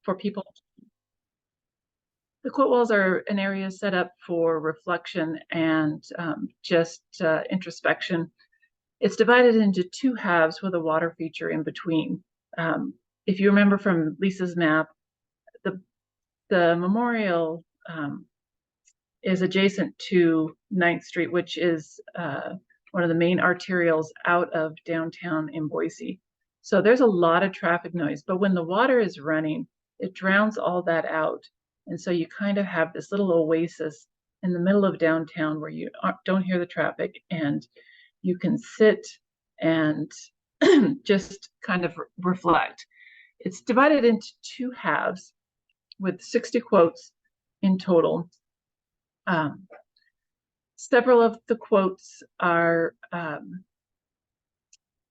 for people. The quote walls are an area set up for reflection and just introspection. It's divided into two halves with a water feature in between. If you remember from Lisa's map, the memorial is adjacent to 9th Street, which is one of the main arterials out of downtown in Boise. So there's a lot of traffic noise, but when the water is running, it drowns all that out. And so you kind of have this little oasis in the middle of downtown where you don't hear the traffic, and you can sit and just kind of reflect. It's divided into two halves with 60 quotes in total. Several of the quotes are,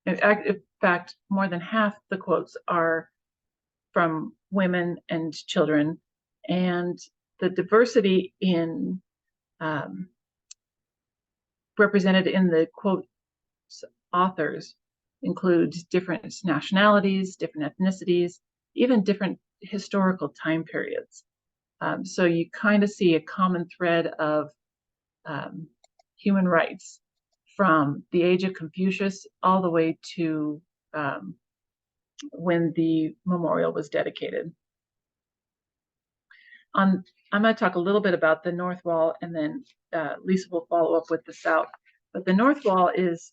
in fact, more than half the quotes are from women and children, and the diversity in represented in the quotes authors includes different nationalities, different ethnicities, even different historical time periods. So you kind of see a common thread of human rights from the age of Confucius all the way to when the memorial was dedicated. I'm going to talk a little bit about the North Wall, and then Lisa will follow up with the South. But the North Wall is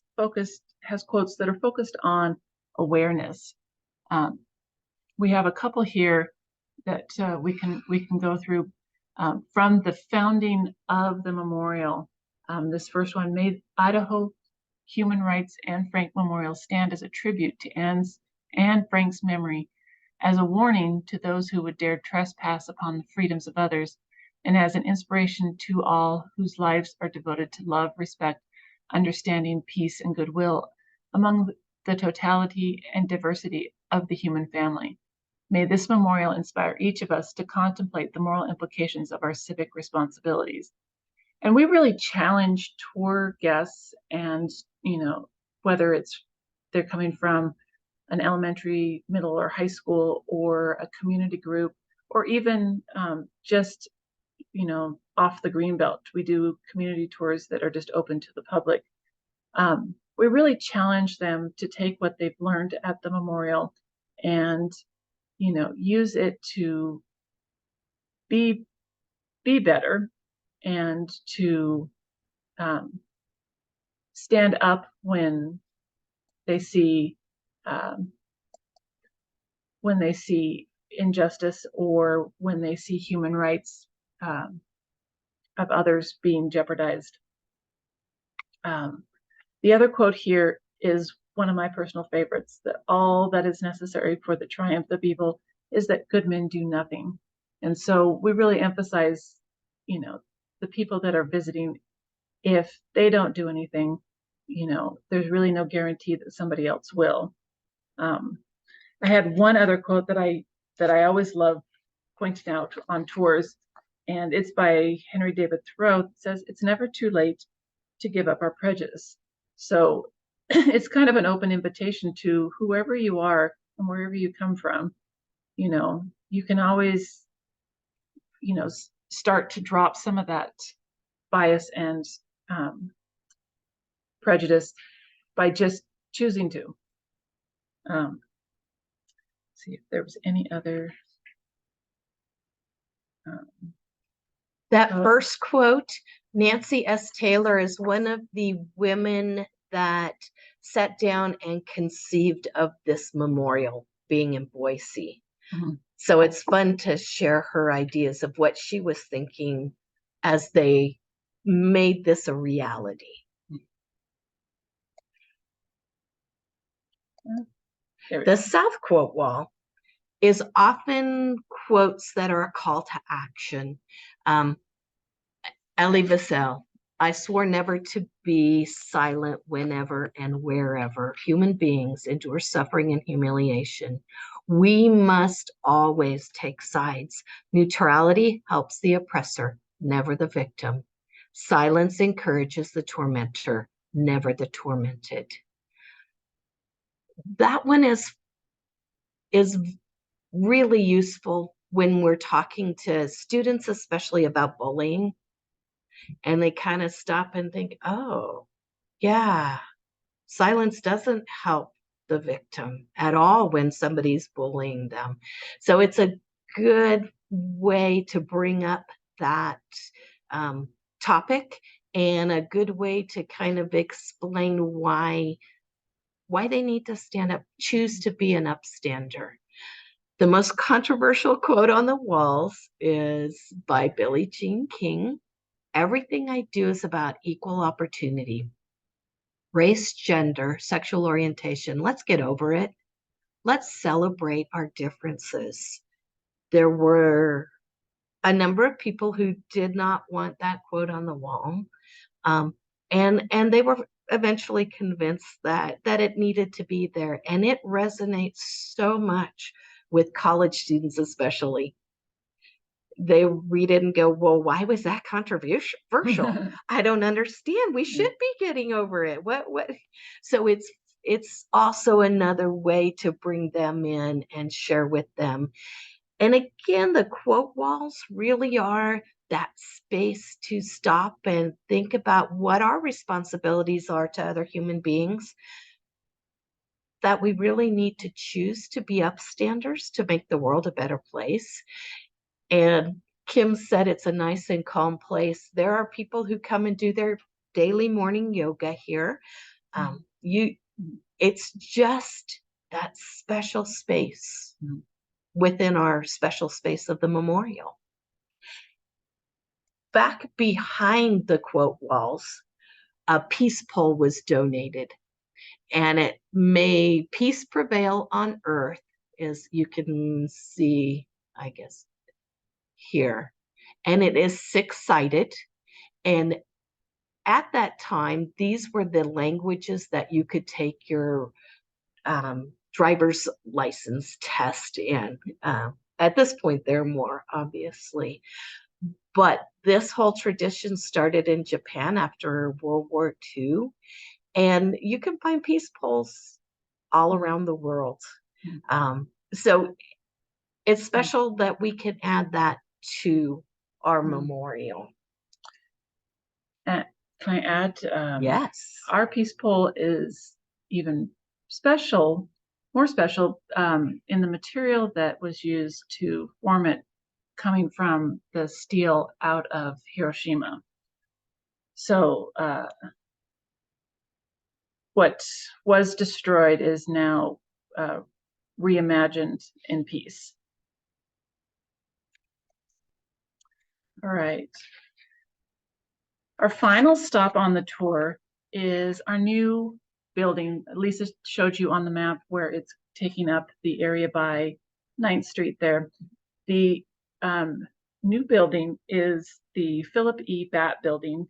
has quotes that are focused on awareness. We have a couple here that we can go through from the founding of the memorial. This first one: "May Idaho human rights and Frank Memorial stand as a tribute to Anne's and Frank's memory, as a warning to those who would dare trespass upon the freedoms of others, and as an inspiration to all whose lives are devoted to love, respect, understanding, peace, and goodwill among the totality and diversity of the human family. May this memorial inspire each of us to contemplate the moral implications of our civic responsibilities." And we really challenge tour guests, and whether they're coming from an elementary, middle, or high school, or a community group, or even just off the Greenbelt. We do community tours that are just open to the public. We really challenge them to take what they've learned at the memorial and use it to be better, and to stand up when they see injustice, or when they see human rights of others being jeopardized. The other quote here is one of my personal favorites: that all that is necessary for the triumph of evil is that good men do nothing. And so we really emphasize, the people that are visiting, if they don't do anything, there's really no guarantee that somebody else will. I had one other quote that I always love pointing out on tours, and it's by Henry David Thoreau. It says, "It's never too late to give up our prejudice." So it's kind of an open invitation to whoever you are and wherever you come from. You can always, start to drop some of that bias and prejudice by just choosing to. See if there was any other. That first quote, Nancy S. Taylor is one of the women that sat down and conceived of this memorial being in Boise. Mm-hmm. So it's fun to share her ideas of what she was thinking as they made this a reality. The South quote wall is often quotes that are a call to action. Elie Wiesel, "I swore never to be silent whenever and wherever human beings endure suffering and humiliation. We must always take sides. Neutrality helps the oppressor, never the victim. Silence encourages the tormentor, never the tormented." That one is really useful when we're talking to students, especially about bullying, and they kind of stop and think, oh, yeah, silence doesn't help the victim at all when somebody's bullying them. So it's a good way to bring up that topic, and a good way to kind of explain why they need to stand up, choose to be an upstander. The most controversial quote on the walls is by Billie Jean King. Everything I do is about equal opportunity. Race, gender, sexual orientation, let's get over it. Let's celebrate our differences. There were a number of people who did not want that quote on the wall. Um, and they were eventually convinced that it needed to be there. And it resonates so much with college students, especially. They read it and go, well, why was that controversial? I don't understand. We should be getting over it. What? So it's also another way to bring them in and share with them. And again, the quote walls really are that space to stop and think about what our responsibilities are to other human beings, that we really need to choose to be upstanders to make the world a better place. And Kim said it's a nice and calm place. There are people who come and do their daily morning yoga here. It's just that special space within our special space of the memorial. Back behind the quote walls, a peace pole was donated, and it may peace prevail on earth, as you can see, I guess, here. And it is 6-sided. And at that time, these were the languages that you could take your driver's license test in. At this point, there are more, obviously. But this whole tradition started in Japan after World War II. And you can find peace poles all around the world. So it's special that we can add that to our memorial. Can I add? Yes. Our peace pole is even more special in the material that was used to form it, coming from the steel out of Hiroshima. So what was destroyed is now reimagined in peace. All right. Our final stop on the tour is our new building. Lisa showed you on the map where it's taking up the area by 9th Street there. The new building is the Philip E. Batt Building,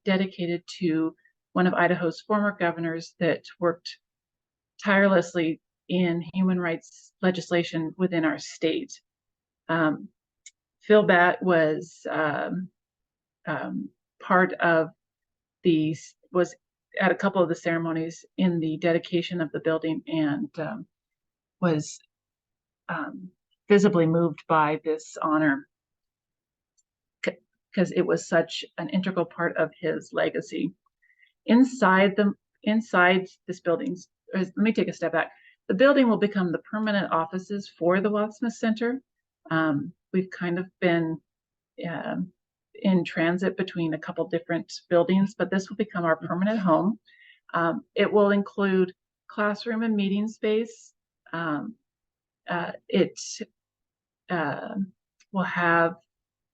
dedicated to one of Idaho's former governors that worked tirelessly in human rights legislation within our state. Phil Batt was part of was at a couple of the ceremonies in the dedication of the building, and was visibly moved by this honor because it was such an integral part of his legacy. Inside this building, let me take a step back. The building will become the permanent offices for the Wadsmith Center. We've kind of been in transit between a couple different buildings, but this will become our permanent home. It will include classroom and meeting space. It will have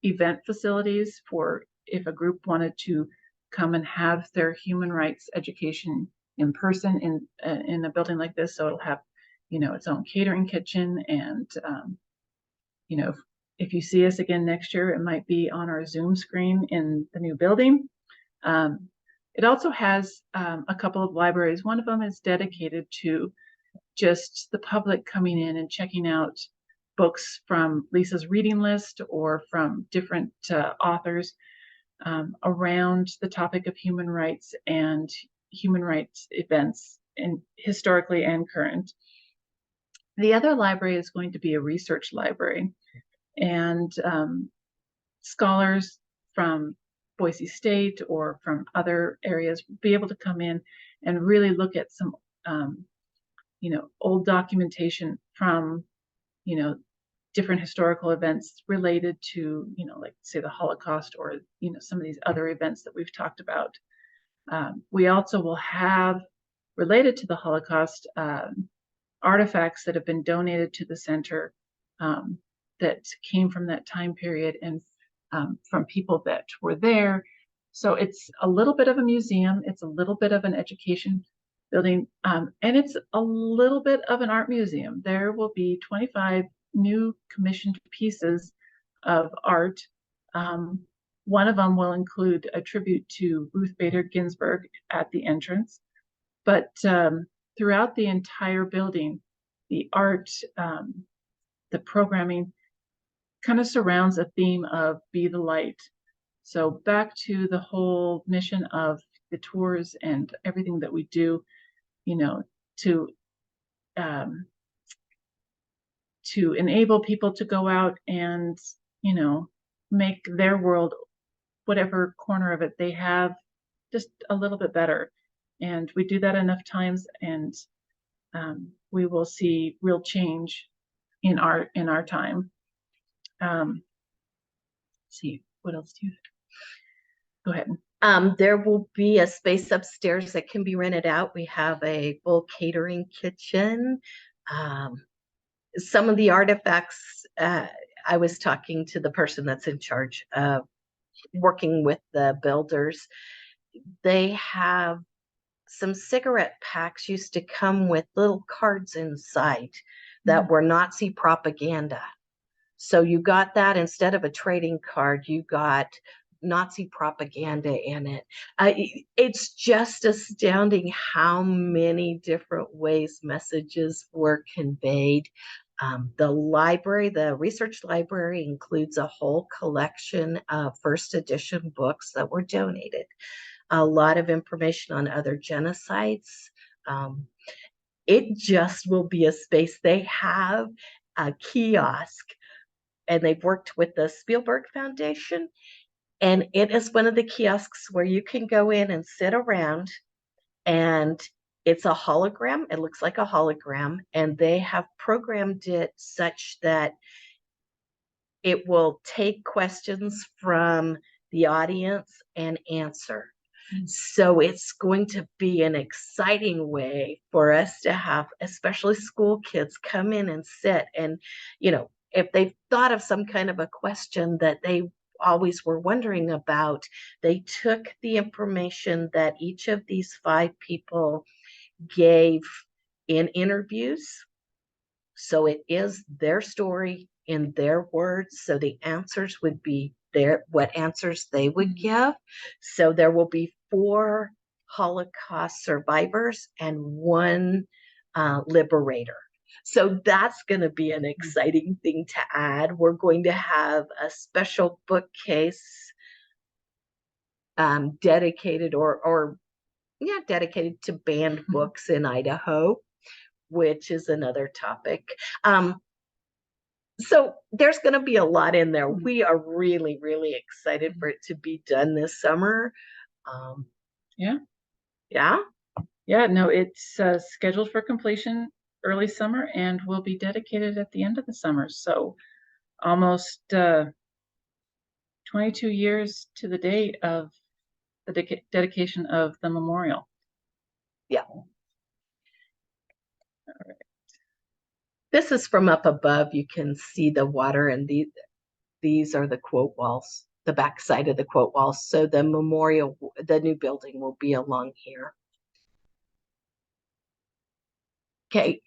event facilities for if a group wanted to come and have their human rights education in person in a building like this. So it'll have, its own catering kitchen, and if you see us again next year, it might be on our Zoom screen in the new building. It also has a couple of libraries. One of them is dedicated to just the public coming in and checking out books from Lisa's reading list or from different authors around the topic of human rights and human rights events, and historically and current. The other library is going to be a research library, and scholars from Boise State or from other areas will be able to come in and really look at some, old documentation from, different historical events related to, like say the Holocaust or, some of these other events that we've talked about. We also will have, related to the Holocaust, artifacts that have been donated to the center that came from that time period and from people that were there. So it's a little bit of a museum, it's a little bit of an education building, and it's a little bit of an art museum. There will be 25 new commissioned pieces of art. One of them will include a tribute to Ruth Bader Ginsburg at the entrance, but throughout the entire building, the art, the programming kind of surrounds a theme of be the light. So back to the whole mission of the tours and everything that we do, to enable people to go out and, make their world, whatever corner of it they have, just a little bit better. And we do that enough times, and we will see real change in our time. Let's see, what else do you? Go ahead. There will be a space upstairs that can be rented out. We have a full catering kitchen. Some of the artifacts, I was talking to the person that's in charge of working with the builders. They have some cigarette packs used to come with little cards inside that were Nazi propaganda. So you got that instead of a trading card, you got Nazi propaganda in it. It's just astounding how many different ways messages were conveyed. The library, the research library, includes a whole collection of first edition books that were donated. A lot of information on other genocides. It just will be a space. They have a kiosk, and they've worked with the Spielberg Foundation, and it is one of the kiosks where you can go in and sit around, and it's a hologram. It looks like a hologram, and they have programmed it such that it will take questions from the audience and answer. So it's going to be an exciting way for us to have, especially school kids, come in and sit and, if they've thought of some kind of a question that they always were wondering about, they took the information that each of these 5 people gave in interviews. So it is their story in their words. So the answers would be what answers they would give. So there will be 4 Holocaust survivors and 1 liberator. So that's going to be an exciting thing to add. We're going to have a special bookcase dedicated dedicated to banned books in Idaho, which is another topic. So there's going to be a lot in there. We are really, really excited for it to be done this summer. Yeah. Yeah. Yeah, no, it's scheduled for completion early summer and will be dedicated at the end of the summer. So almost 22 years to the date of the dedication of the memorial. Yeah. This is from up above. You can see the water, and these are the quote walls, the back side of the quote walls. So the memorial, the new building will be along here. Okay,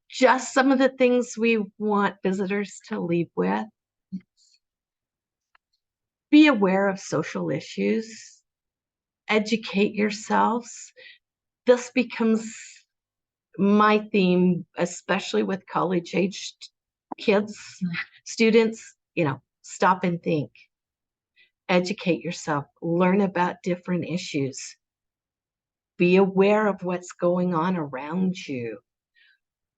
just some of the things we want visitors to leave with. Be aware of social issues. Educate yourselves. This becomes my theme, especially with college-aged kids, students. Stop and think. Educate yourself. Learn about different issues. Be aware of what's going on around you.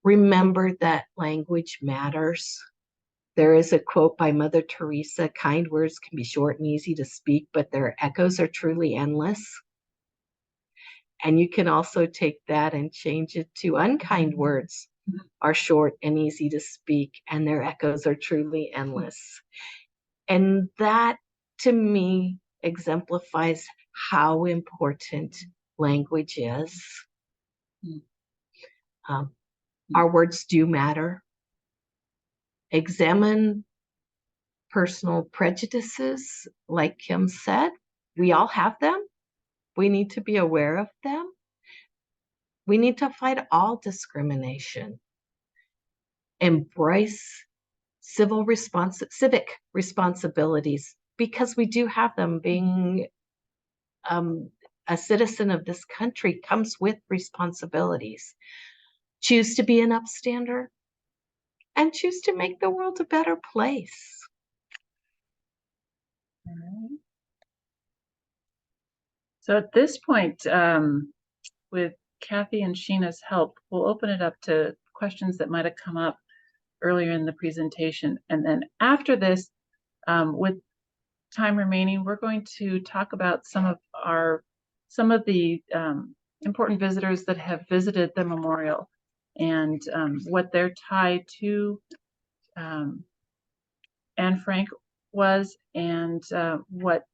Remember that language matters. There is a quote by Mother Teresa, kind words can be short and easy to speak, but their echoes are truly endless. And you can also take that and change it to unkind words are short and easy to speak, and their echoes are truly endless. And that, to me, exemplifies how important language is. Our words do matter. Examine personal prejudices, like Kim said. We all have them. We need to be aware of them. We need to fight all discrimination. Embrace civic responsibilities, because we do have them. Being a citizen of this country comes with responsibilities. Choose to be an upstander and choose to make the world a better place. All right. So at this point, with Kathy and Sheena's help, we'll open it up to questions that might have come up earlier in the presentation. And then after this, with time remaining, we're going to talk about some of the important visitors that have visited the memorial and what their tie to Anne Frank was, and what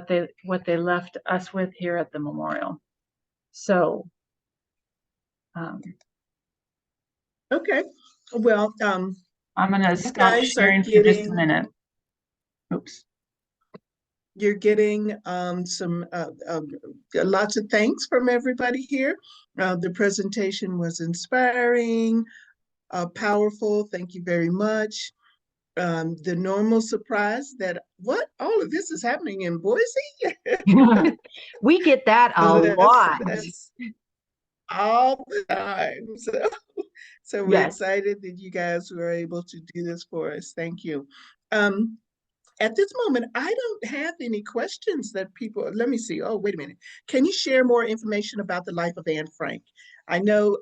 they left us with here at the memorial. So, okay. Well, I'm going to you stop guys are sharing for just a getting, minute. Oops. you're getting some lots of thanks from everybody here. The presentation was inspiring, powerful. Thank you very much. The normal surprise that all of this is happening in Boise. We get that a lot. That's all the time. So we're Yes. excited that you guys were able to do this for us. Thank you. At this moment, I don't have any questions that people, let me see. Oh, wait a minute. Can you share more information about the life of Anne Frank? I know,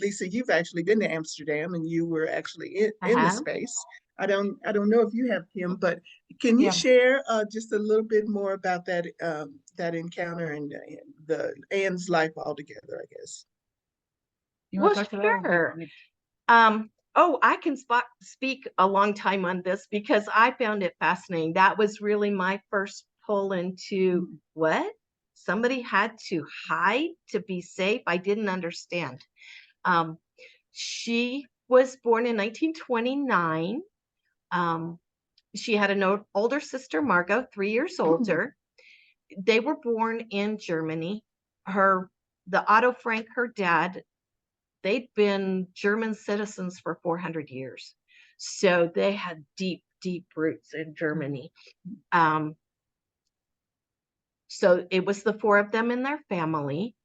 Lisa, you've actually been to Amsterdam and you were actually in the space. I don't know if you have, Kim, but can you share just a little bit more about that that encounter and the Anne's life altogether, I guess? You want to talk Sure. I can speak a long time on this because I found it fascinating. That was really my first pull into what? Somebody had to hide to be safe. I didn't understand. She was born in 1929. She had an older sister, Margot, 3 years older. They were born in Germany. The Otto Frank, her dad, they'd been German citizens for 400 years. So they had deep, deep roots in Germany. So it was the four of them in their family.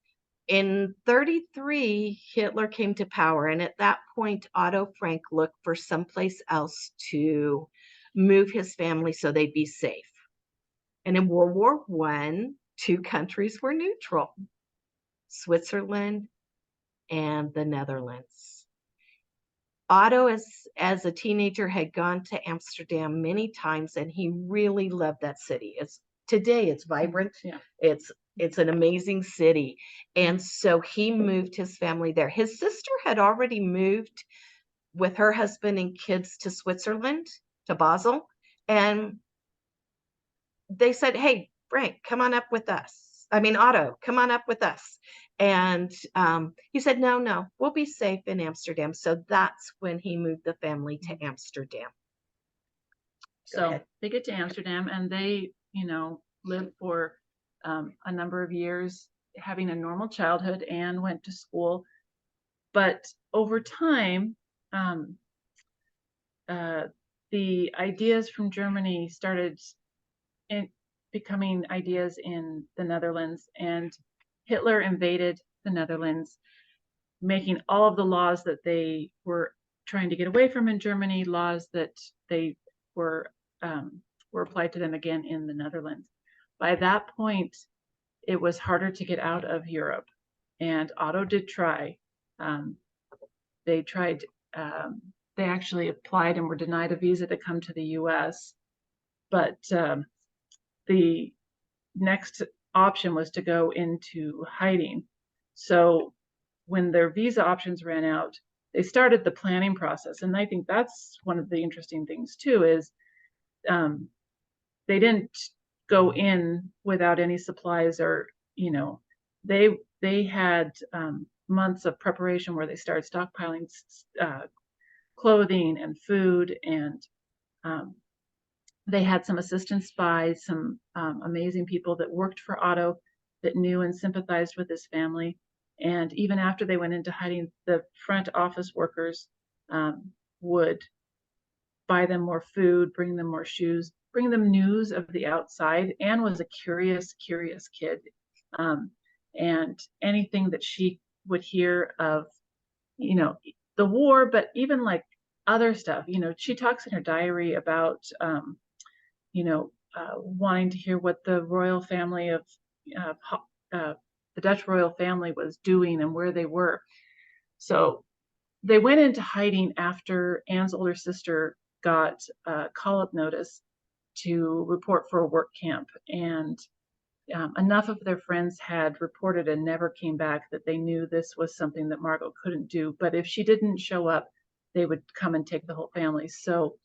In 1933, Hitler came to power. And at that point, Otto Frank looked for someplace else to move his family so they'd be safe. And in World War I, 2 countries were neutral, Switzerland and the Netherlands. Otto, as a teenager, had gone to Amsterdam many times, and he really loved that city. Today it's vibrant. Yeah. It's an amazing city. And so he moved his family there. His sister had already moved with her husband and kids to Switzerland, to Basel. And they said, hey, Frank, come on up with us. Otto, come on up with us. And he said, no, we'll be safe in Amsterdam. So that's when he moved the family to Amsterdam. So they get to Amsterdam and they, live for a number of years, having a normal childhood, and went to school. But over time, the ideas from Germany started becoming ideas in the Netherlands, and Hitler invaded the Netherlands, making all of the laws that they were trying to get away from in Germany, laws that they were applied to them again in the Netherlands. By that point, it was harder to get out of Europe, and Otto did try. they tried, they actually applied and were denied a visa to come to the US. But the next option was to go into hiding. So when their visa options ran out, they started the planning process. And I think that's one of the interesting things too, is they didn't go in without any supplies, or, they had months of preparation where they started stockpiling clothing and food, and they had some assistant spies, some amazing people that worked for Otto that knew and sympathized with his family. And even after they went into hiding, the front office workers would buy them more food, bring them more shoes, bring them news of the outside. Anne was a curious kid. And anything that she would hear of, the war, but even like other stuff, she talks in her diary about, wanting to hear what the royal family of the Dutch royal family was doing and where they were. So they went into hiding after Anne's older sister got a call-up notice to report for a work camp. And enough of their friends had reported and never came back that they knew this was something that Margot couldn't do. But if she didn't show up, they would come and take the whole family. So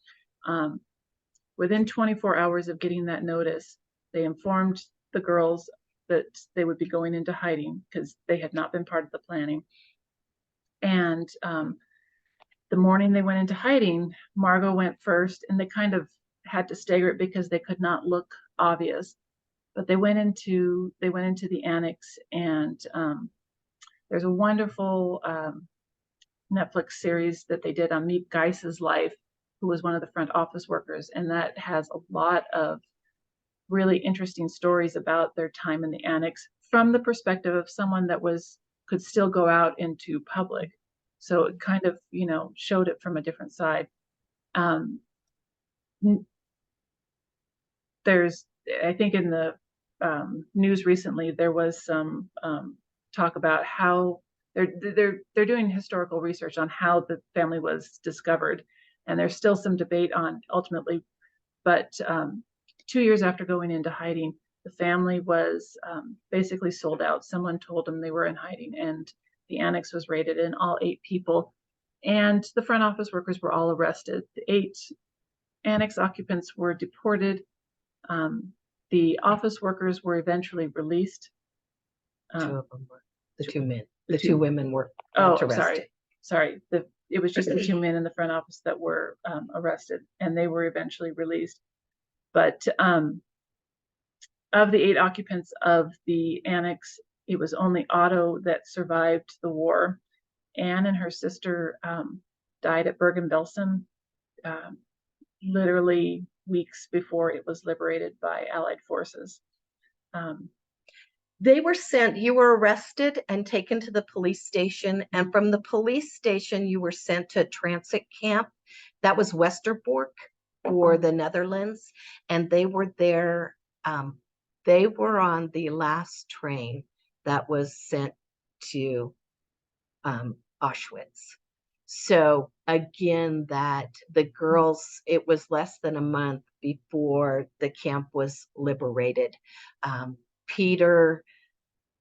within 24 hours of getting that notice, they informed the girls that they would be going into hiding because they had not been part of the planning. And the morning they went into hiding, Margot went first, and they kind of had to stagger it because they could not look obvious. But they went into the annex, and there's a wonderful Netflix series that they did on Meep Geis's life, who was one of the front office workers, and that has a lot of really interesting stories about their time in the annex from the perspective of someone that could still go out into public. So it kind of, showed it from a different side. There's, I think in the news recently, there was some talk about how they're doing historical research on how the family was discovered, and there's still some debate on ultimately. But 2 years after going into hiding, the family was basically sold out. Someone told them they were in hiding, and the annex was raided, and all 8 people and the front office workers were all arrested. The 8 annex occupants were deported. The office workers were eventually released. 2 of them were. The 2 men. The 2 women were arrested. Sorry. It was just the 2 men in the front office that were arrested, and they were eventually released. But of the 8 occupants of the annex, it was only Otto that survived the war. Anne and her sister died at Bergen-Belsen, literally weeks before it was liberated by Allied forces. They were sent, you were arrested and taken to the police station. And from the police station, you were sent to a transit camp. That was Westerbork for the Netherlands. And they were there. They were on the last train that was sent to Auschwitz. So again, that the girls, it was less than a month before the camp was liberated. Peter,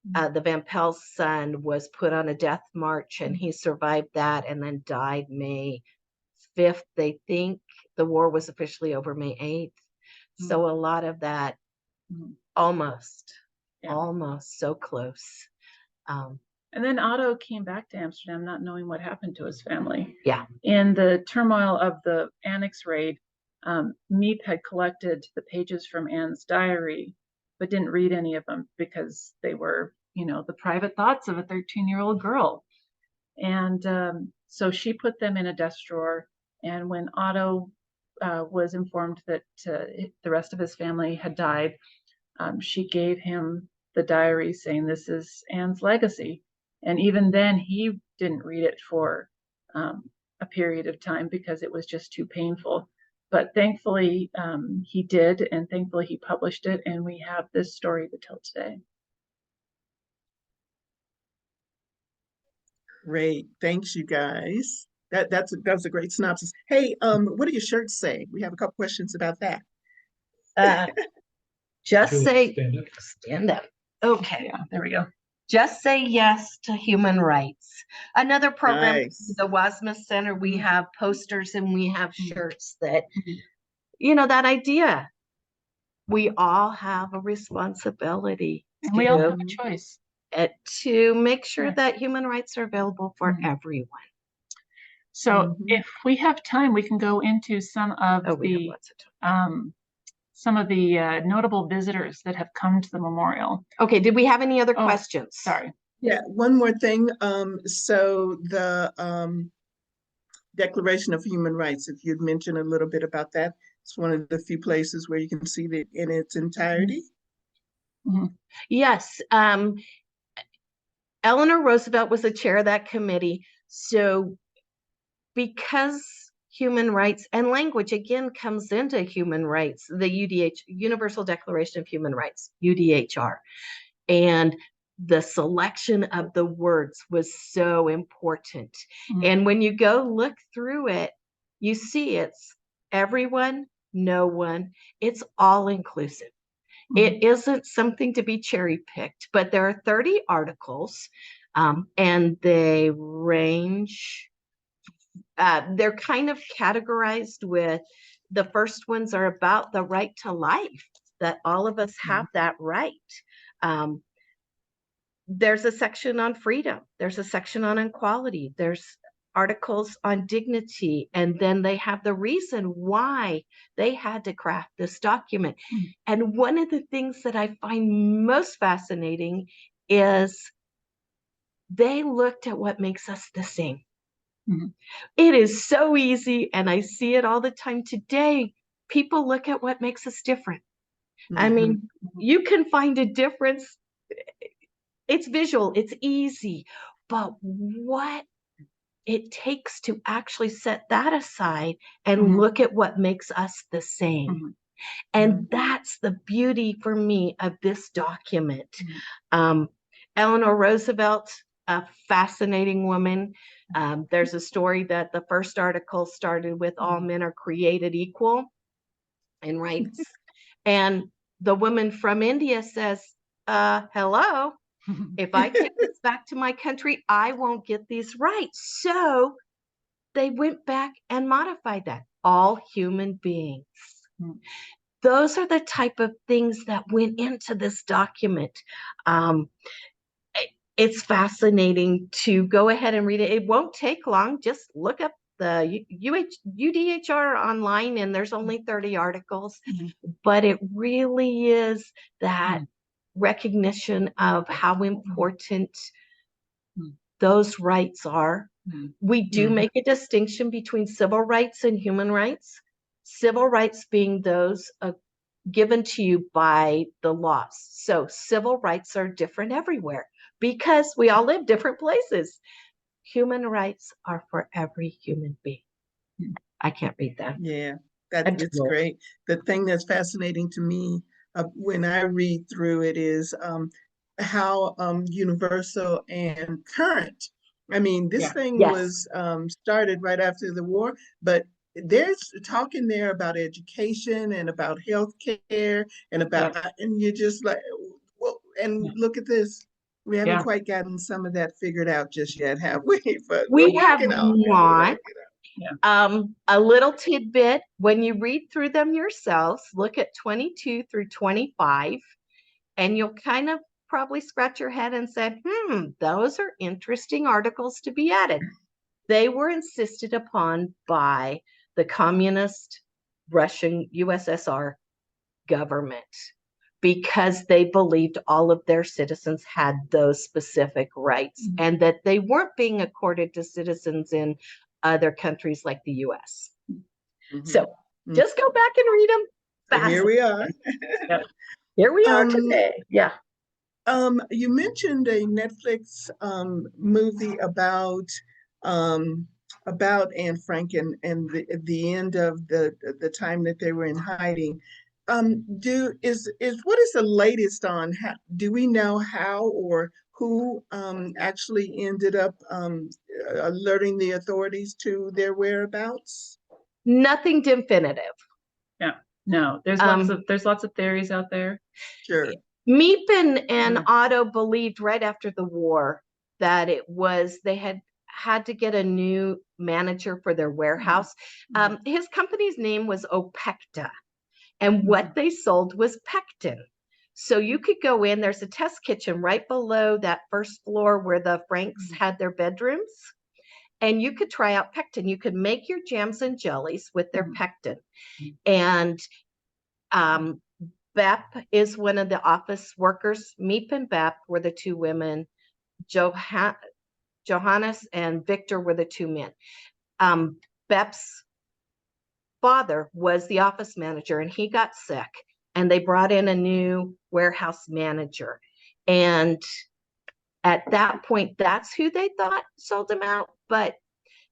the Van Pel's son, was put on a death march, and he survived that and then died May 5th. They think the war was officially over May 8th. So a lot of that almost so close. And then Otto came back to Amsterdam not knowing what happened to his family. Yeah. In the turmoil of the annex raid, Miep had collected the pages from Anne's diary, but didn't read any of them because they were, the private thoughts of a 13-year-old girl. And so she put them in a desk drawer. And when Otto was informed that the rest of his family had died, she gave him the diary saying, "This is Anne's legacy." And even then, he didn't read it for a period of time because it was just too painful. But thankfully, he did, and thankfully he published it, and we have this story to tell today. Great. Thanks, you guys. That was a great synopsis. Hey, what do your shirts say? We have a couple questions about that. Uh, just Julie, say, stand up. stand up. Okay. Yeah, there we go. Just say yes to human rights. Another program, Nice. the Wasma Center, we have posters and we have shirts that, Mhm. that idea. We all have a responsibility And we all have to, a choice. to make sure Yeah. that human rights are available for Mhm. everyone. So Mhm. if we have time, we can go into some of Oh, we have the lots of time. notable visitors that have come to the memorial. Okay, did we have any other Oh, questions? Sorry. Yeah, one more thing. So the Declaration of Human Rights, if you'd mention a little bit about that, it's one of the few places where you can see it in its entirety. Mhm. Yes. Eleanor Roosevelt was the chair of that committee. So because human rights and language again comes into human rights, the UDH, Universal Declaration of Human Rights, UDHR, and the selection of the words was so important. Mhm. And when you go look through it, you see it's everyone, no one, it's all inclusive. Mhm. It isn't something to be cherry picked, but there are 30 articles, and they range, they're kind of categorized with the first ones are about the right to life, that all of us have that right. There's a section on freedom, there's a section on equality, there's articles on dignity, and then they have the reason why they had to craft this document. Mhm. And one of the things that I find most fascinating is they looked at what makes us the same. Mhm. It is so easy, and I see it all the time today. People look at what makes us different. I mean, you can find a difference. It's visual, it's easy, but what it takes to actually set that aside and Mhm. look at what makes us the same. Mhm. And that's the beauty for me of this document. Mhm. Eleanor Roosevelt, a fascinating woman. There's a story that the first article started with all men are created equal in rights. And the woman from India says, hello, if I take this back to my country, I won't get these rights. So they went back and modified that. All human beings. Mhm. Those are the type of things that went into this document. It's fascinating to go ahead and read it. It won't take long. Just look up the UDHR online, and there's only 30 articles. Mhm. But it really is that recognition of how important those rights are. Mhm. We do make a distinction between civil rights and human rights. Civil rights being those given to you by the laws. So civil rights are different everywhere because we all live different places. Human rights are for every human being. I can't read that. Yeah, I'm it's too old. great. The thing that's fascinating to me when I read through it is how universal and current. I mean, this Yeah. thing Yes. was started right after the war, but there's talk in there about education and about health care and about, and you're just like, well, and Yeah. look at this. We haven't Yeah. quite gotten some of that figured out just yet, have we? But we're We have working on it. We're not. working on it. A little tidbit, when you read through them yourselves, look at 22 through 25, and you'll kind of probably scratch your head and say, those are interesting articles to be added. They were insisted upon by the communist Russian USSR government because they believed all of their citizens had those specific rights and that they weren't being accorded to citizens in other countries like the US. So just go back and read them. So here we are. Yeah. Here we are today. Yeah. You mentioned a Netflix movie about Anne Frank and the end of the time that they were in hiding. What is the latest on how, do we know how or who actually ended up alerting the authorities to their whereabouts? Nothing definitive. Yeah, no, there's lots of theories out there. Sure. Meepen and Yeah. Otto believed right after the war that they had to get a new manager for their warehouse. His company's name was Opecta, and what they sold was pectin. So you could go in, there's a test kitchen right below that first floor where the Franks had their bedrooms, and you could try out pectin. You could make your jams and jellies with their pectin. And Bep is one of the office workers. Meep and Bep were the two women. Johannes and Victor were the two men. Bep's father was the office manager, and he got sick, and they brought in a new warehouse manager. And at that point, that's who they thought sold him out. But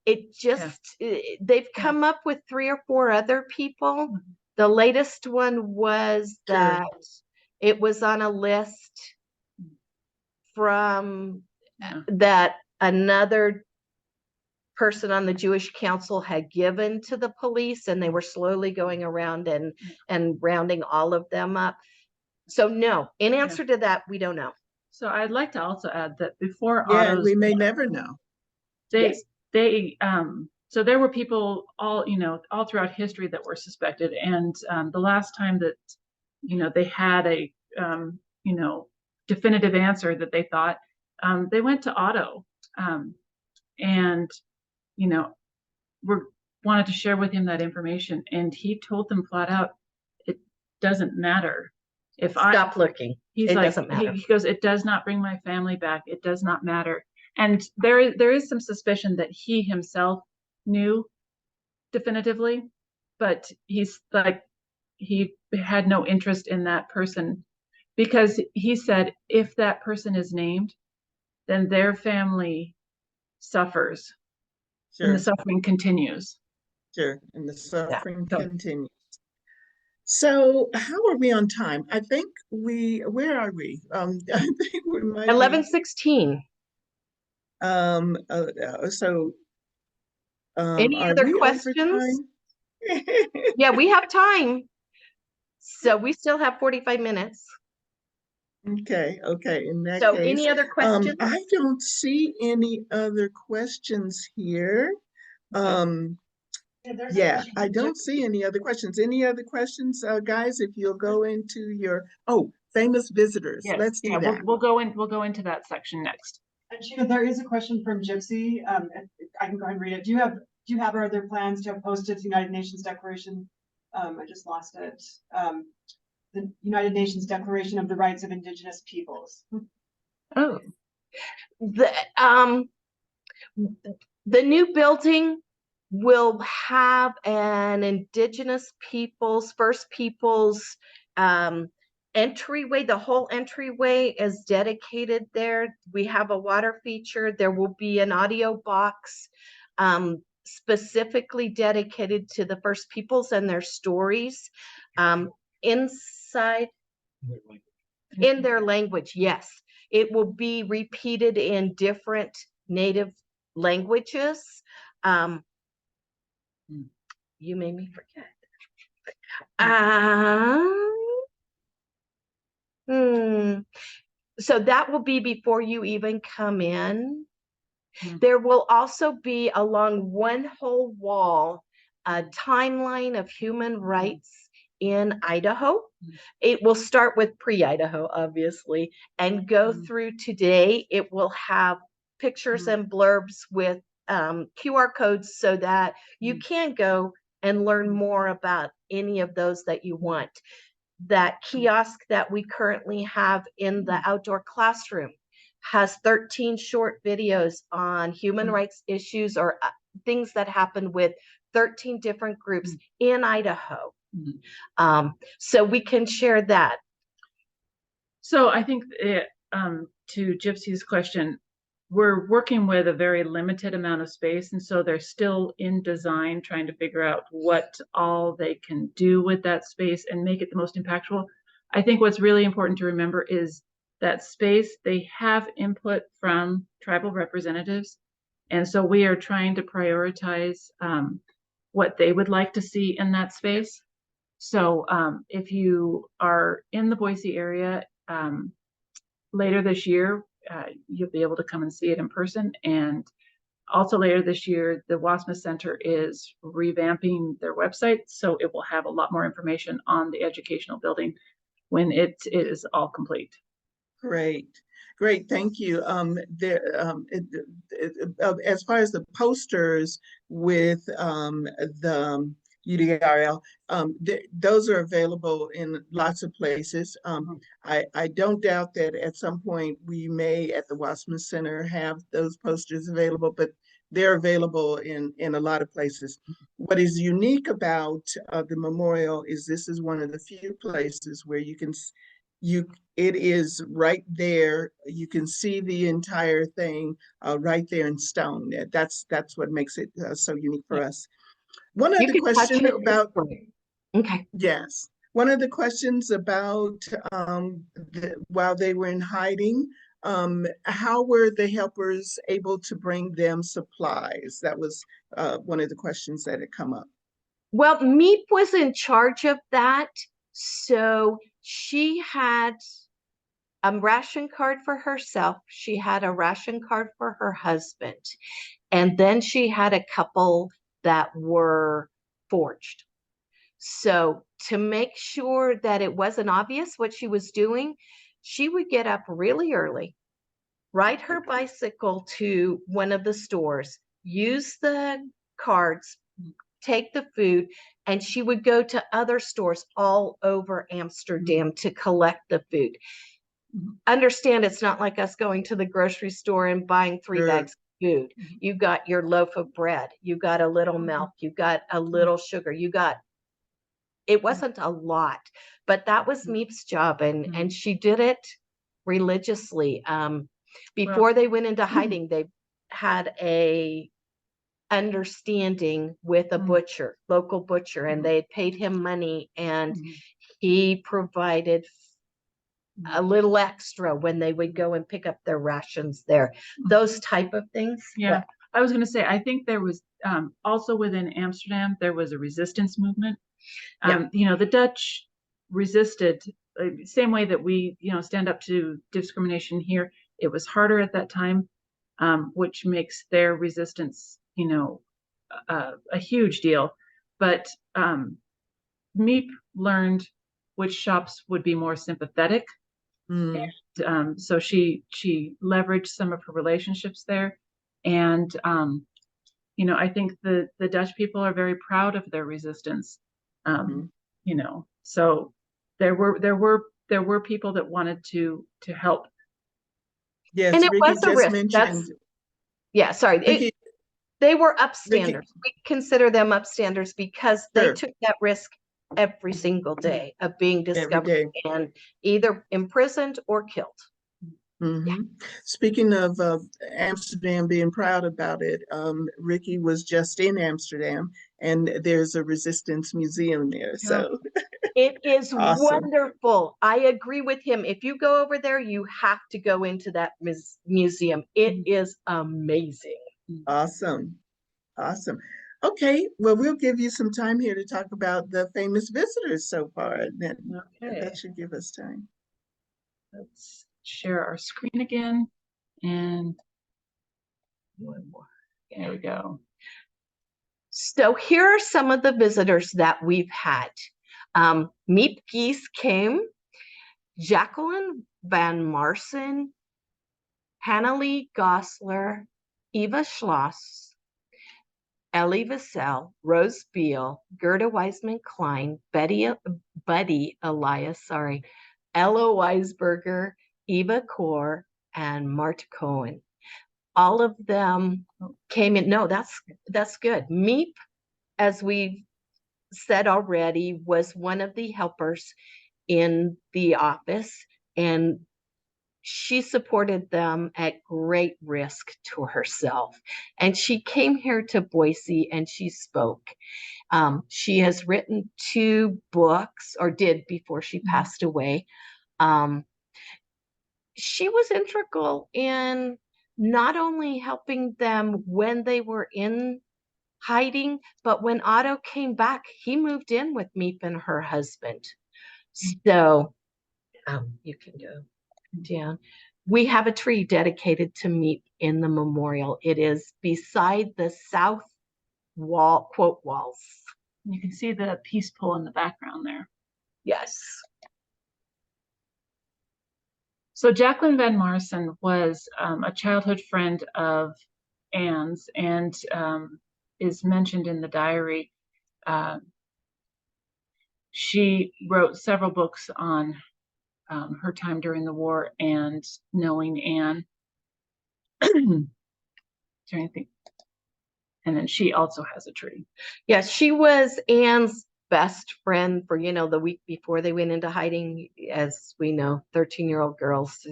it just, they've come up with 3 or 4 other people. The latest one was that it was on a list from that another person on the Jewish Council had given to the police, and they were slowly going around and rounding all of them up. So no, in answer to that, we don't know. So I'd like to also add that before and we may never know. So there were people all throughout history that were suspected, and the last time that they had a definitive answer that they thought, they went to Otto, and wanted to share with him that information, and he told them flat out, it doesn't matter if Stop looking. It like, doesn't matter. He goes, it does not bring my family back. It does not matter. And there is some suspicion that he himself knew definitively, but he's like, he had no interest in that person, because he said if that person is named, then their family suffers. And the suffering continues. And the suffering continues. So how are we on time? I think where are we? I think we might 11:16. Any other questions? Yeah, we have time. So we still have 45 minutes. Okay. In that so case, any other questions? I don't see any other questions here. I don't see any other questions. Any other questions, guys? If you'll go into your famous visitors. Yes. Let's do that. We'll go into that section next. And Sheena, there is a question from Gypsy. I can go ahead and read it. Do you have or are there plans to have posted the United Nations Declaration? I just lost it. The United Nations Declaration of the Rights of Indigenous Peoples. Oh, the new building will have an Indigenous peoples, First Peoples entryway. The whole entryway is dedicated there. We have a water feature. There will be an audio box specifically dedicated to the First Peoples and their stories. Inside in their language, yes. It will be repeated in different native languages. You made me forget. So that will be before you even come in. There will also be along one whole wall a timeline of human rights in Idaho. It will start with pre-Idaho, obviously, and go through today. It will have pictures and blurbs with QR codes so that you can go and learn more about any of those that you want. That kiosk that we currently have in the outdoor classroom has 13 short videos on human rights issues or things that happen with 13 different groups in Idaho. So we can share that. So I think to Gypsy's question, we're working with a very limited amount of space, and so they're still in design, trying to figure out what all they can do with that space and make it the most impactful. I think what's really important to remember is that space, they have input from tribal representatives. And so we are trying to prioritize what they would like to see in that space. So if you are in the Boise area later this year, you'll be able to come and see it in person. And also later this year, the Wasma Center is revamping their website, so it will have a lot more information on the educational building when it is all complete. Great, great, thank you. As far as the posters with the UDRL, those are available in lots of places. I don't doubt that at some point we may at the Wasserman Center have those posters available, but they're available in a lot of places. What is unique about the memorial is this is one of the few places where you can it is right there. You can see the entire thing right there in stone. That's what makes it so unique for us. One You other can touch question it about, this way. Okay. yes, one of the questions about while they were in hiding, how were the helpers able to bring them supplies? That was one of the questions that had come up. Well, Meep was in charge of that. So she had a ration card for herself. She had a ration card for her husband. And then she had a couple that were forged. So to make sure that it wasn't obvious what she was doing, she would get up really early, ride her bicycle to one of the stores, use the cards, take the food, and she would go to other stores all over Amsterdam to collect the food. Understand, it's not like us going to the grocery store and buying 3 Sure. bags of food. You got your loaf of bread, you got a little milk, you got a little sugar, it wasn't a lot, but that was Meep's job, and she did it religiously. Before they went into hiding, they had a understanding with a butcher, local butcher, and they had paid him money, and he provided a little extra when they would go and pick up their rations there, those type of things. Yeah, I was going to say, I think there was also within Amsterdam, there was a resistance movement. You know, the Dutch resisted same way that we, you know, stand up to discrimination here. It was harder at that time, which makes their resistance, you know, a huge deal. But Meep learned which shops would be more sympathetic. And, so she leveraged some of her relationships there. And, you know, I think the Dutch people are very proud of their resistance. You know, so there were people that wanted to help. Yes, And it Ricky was a just risk. mentioned. They were upstanders. Ricky, We consider them upstanders because they sure. took that risk every single day of being Every discovered day. and either imprisoned or killed. Speaking of Amsterdam being proud about it, Ricky was just in Amsterdam, and there's a resistance museum there. So it is awesome. wonderful. I agree with him. If you go over there, you have to go into that museum. It is amazing. Awesome. Awesome. Okay, well, we'll give you some time here to talk about the famous visitors so far. That should give us time. Let's share our screen again, and one more. There we go. So here are some of the visitors that we've had. Meep Geese came, Jacqueline Van Marsen, Hannalie Gosler, Eva Schloss, Ellie Vassell, Rose Beal, Gerda Weisman-Klein, Buddy Elias, Ella Weisberger, Eva Kaur, and Marta Cohen. All of them came in. No, that's good. Meep, as we said already, was one of the helpers in the office, and she supported them at great risk to herself. And she came here to Boise and she spoke. She has written 2 books, or did before she passed away. she was integral in not only helping them when they were in hiding, but when Otto came back, he moved in with Meep and her husband. So you can go down. We have a tree dedicated to Meep in the memorial. It is beside the south wall, quote walls. You can see the peace pole in the background there. Yes. So Jacqueline Van Morrison was a childhood friend of Anne's and is mentioned in the diary. She wrote several books on her time during the war and knowing Anne. Is there anything? And then she also has a tree. Yes, she was Anne's best friend for, the week before they went into hiding. As we know, 13-year-old girls,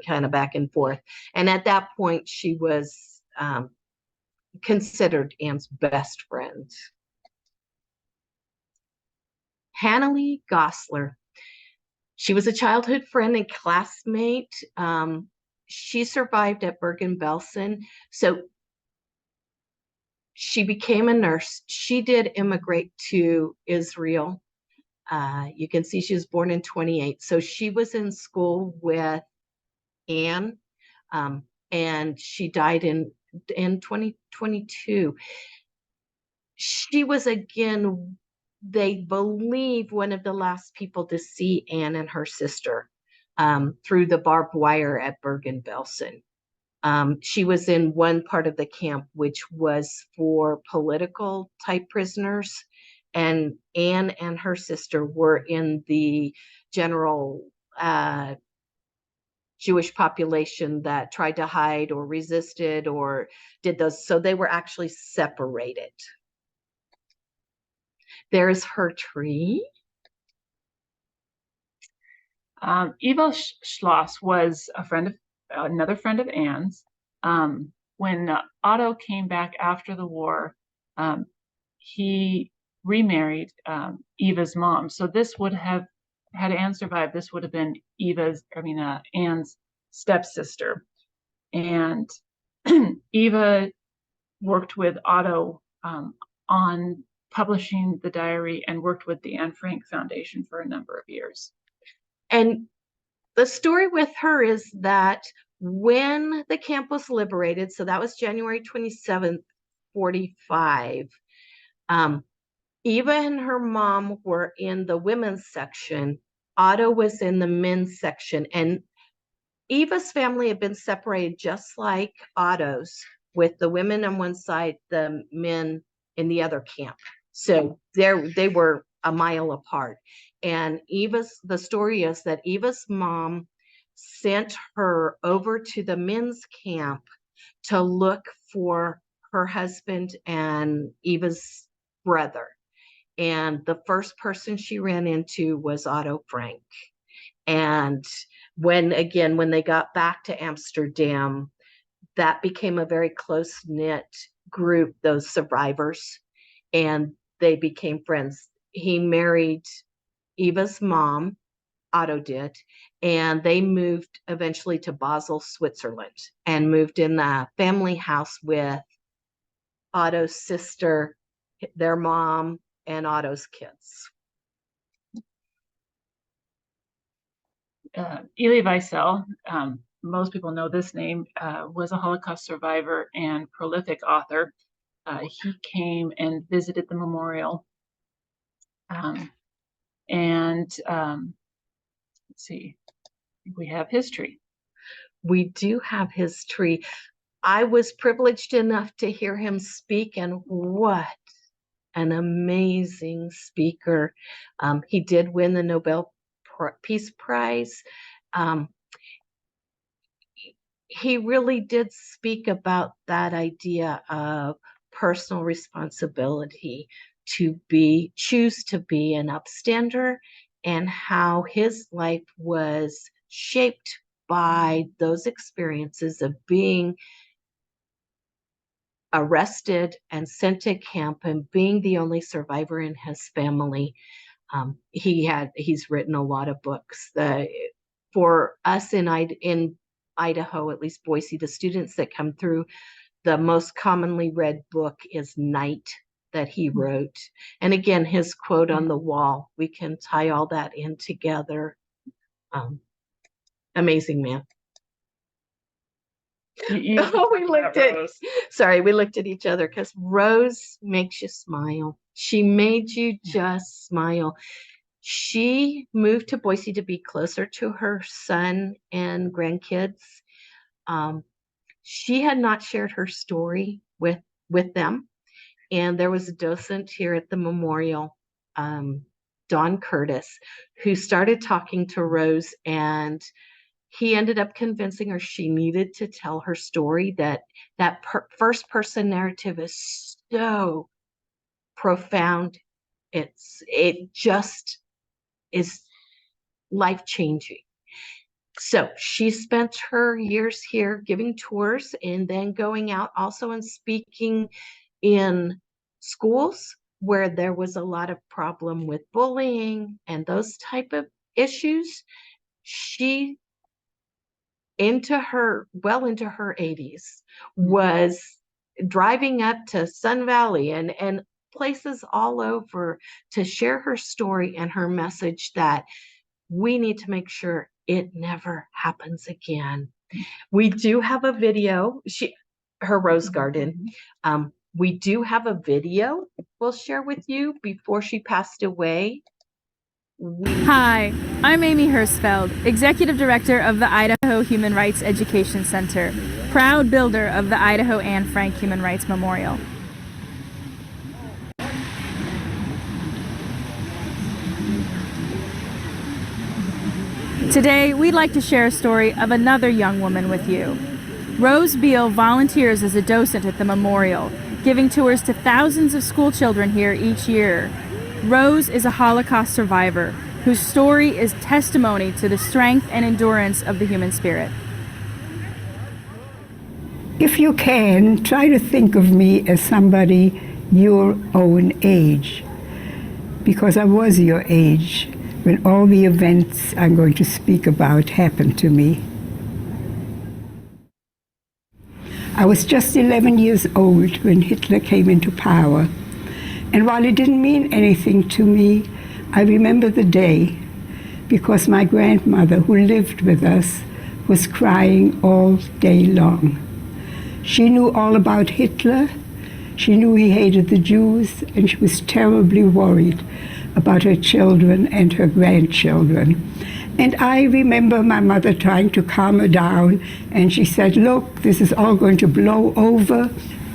kind of back and forth. And at that point, she was considered Anne's best friend. Hannalee Gosler. She was a childhood friend and classmate. She survived at Bergen-Belsen. So she became a nurse. She did immigrate to Israel. You can see she was born in 28. So she was in school with Anne, and she died in 2022. She was, again, they believe, one of the last people to see Anne and her sister through the barbed wire at Bergen-Belsen. She was in one part of the camp, which was for political type prisoners, and Anne and her sister were in the general Jewish population that tried to hide or resisted or did those. So they were actually separated. There's her tree. Eva Schloss was another friend of Anne's. When Otto came back after the war, he remarried Eva's mom. So this would have, had Anne survived, this would have been Anne's stepsister. And Eva worked with Otto on publishing the diary and worked with the Anne Frank Foundation for a number of years. And the story with her is that when the camp was liberated, so that was January 27th, 45, Eva and her mom were in the women's section. Otto was in the men's section. And Eva's family had been separated just like Otto's, with the women on one side, the men in the other camp. So they were a mile apart. And the story is that Eva's mom sent her over to the men's camp to look for her husband and Eva's brother. And the first person she ran into was Otto Frank. And when they got back to Amsterdam, that became a very close-knit group, those survivors, and they became friends. He married Eva's mom, Otto did, and they moved eventually to Basel, Switzerland, and moved in the family house with Otto's sister, their mom, and Otto's kids. Elie Wiesel, most people know this name, was a Holocaust survivor and prolific author. He came and visited the memorial. Let's see, I think we have his tree. We do have his tree. I was privileged enough to hear him speak, and what an amazing speaker. He did win the Nobel Peace Prize. He really did speak about that idea of personal responsibility to choose to be an upstander, and how his life was shaped by those experiences of being arrested and sent to camp and being the only survivor in his family. He's written a lot of books. for us in Idaho, at least Boise, the students that come through, the most commonly read book is Night that he wrote. And again, his quote on the wall, we can tie all that in together. Amazing man. We looked at each other because Rose makes you smile. She made you just smile. She moved to Boise to be closer to her son and grandkids. She had not shared her story with them. And there was a docent here at the memorial, Don Curtis, who started talking to Rose, and he ended up convincing her she needed to tell her story, that first person narrative is so profound. It just is life-changing. So she spent her years here giving tours and then going out also and speaking in schools where there was a lot of problem with bullying and those type of issues. She, into her 80s, was driving up to Sun Valley and places all over to share her story and her message that we need to make sure it never happens again. We do have a video, her rose garden. We do have a video we'll share with you before she passed away. Hi, I'm Amy Hirschfeld, Executive Director of the Idaho Human Rights Education Center, proud builder of the Idaho and Frank Human Rights Memorial. Today, we'd like to share a story of another young woman with you. Rose Beal volunteers as a docent at the memorial, giving tours to thousands of school children here each year. Rose is a Holocaust survivor whose story is testimony to the strength and endurance of the human spirit. If you can, try to think of me as somebody your own age, because I was your age when all the events I'm going to speak about happened to me. I was just 11 years old when Hitler came into power, and while it didn't mean anything to me, I remember the day because my grandmother, who lived with us, was crying all day long. She knew all about Hitler, she knew he hated the Jews, and she was terribly worried about her children and her grandchildren. And I remember my mother trying to calm her down, and she said, look, this is all going to blow over.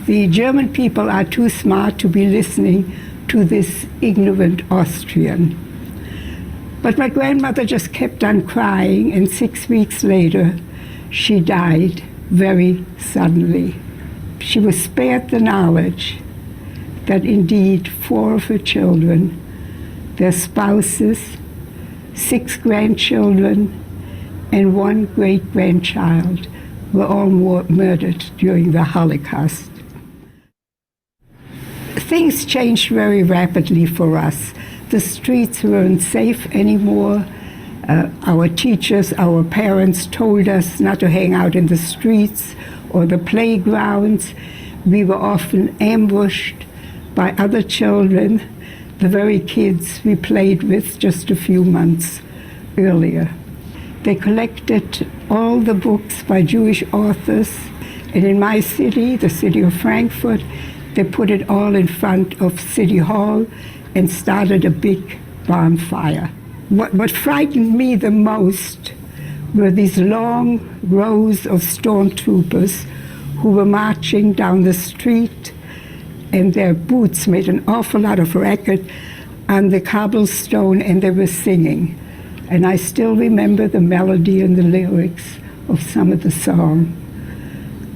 The German people are too smart to be listening to this ignorant Austrian. But my grandmother just kept on crying, and 6 weeks later, she died very suddenly. She was spared the knowledge that indeed 4 of her children, their spouses, 6 grandchildren, and 1 great-grandchild were all murdered during the Holocaust. Things changed very rapidly for us. The streets weren't safe anymore. Our teachers, our parents told us not to hang out in the streets or the playgrounds. We were often ambushed by other children, the very kids we played with just a few months earlier. They collected all the books by Jewish authors, and in my city, the city of Frankfurt, they put it all in front of City Hall and started a big bonfire. What frightened me the most were these long rows of stormtroopers who were marching down the street, and their boots made an awful lot of racket on the cobblestone, and they were singing. And I still remember the melody and the lyrics of some of the song.